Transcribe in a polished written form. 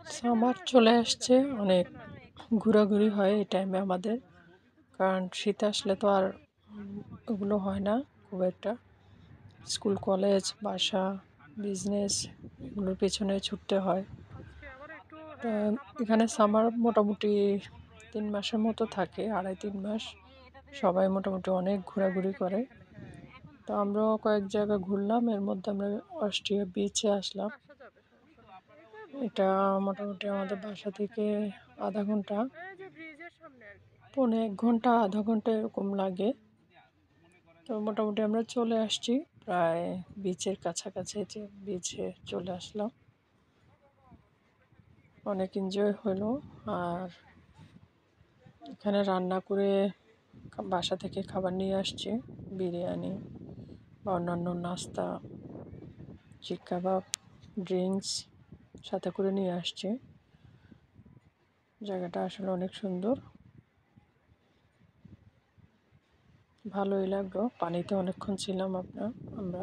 Summer চলে আসছে, অনেক ঘোরাঘুরি হয় এই টাইমে আমাদের। কারণ শীত আসলে তো আর ওগুলো হয় না খুব একটা। স্কুল, কলেজ, বাসা, বিজনেস এগুলোর পেছনে ছুটতে হয়। তা এখানে সামার মোটামুটি 3 মাসের মতো থাকে, 2.5-3 মাস। সবাই মোটামুটি অনেক ঘোরাঘুরি করে। তো আমরাও কয়েক জায়গা ঘুরলাম, এর মধ্যে আমরা অস্ট্রিয়া বিচে আসলাম। এটা মোটামুটি আমাদের বাসা থেকে আধা ঘন্টা, পৌনে 1 ঘন্টা, আধা ঘন্টা এরকম লাগে। তো মোটামুটি আমরা চলে আসছি প্রায় বিচের কাছাকাছি, যে বিচে চলে আসলাম। অনেক এনজয় হলো। আর এখানে রান্না করে বাসা থেকে খাবার নিয়ে আসছি, বিরিয়ানি বা অন্যান্য নাস্তা, চিক কাবাব, ড্রিঙ্কস সাথে করে নিয়ে আসছি। জায়গাটা আসলে অনেক সুন্দর, ভালোই লাগলো। পানিতে অনেকক্ষণ ছিলাম আমরা।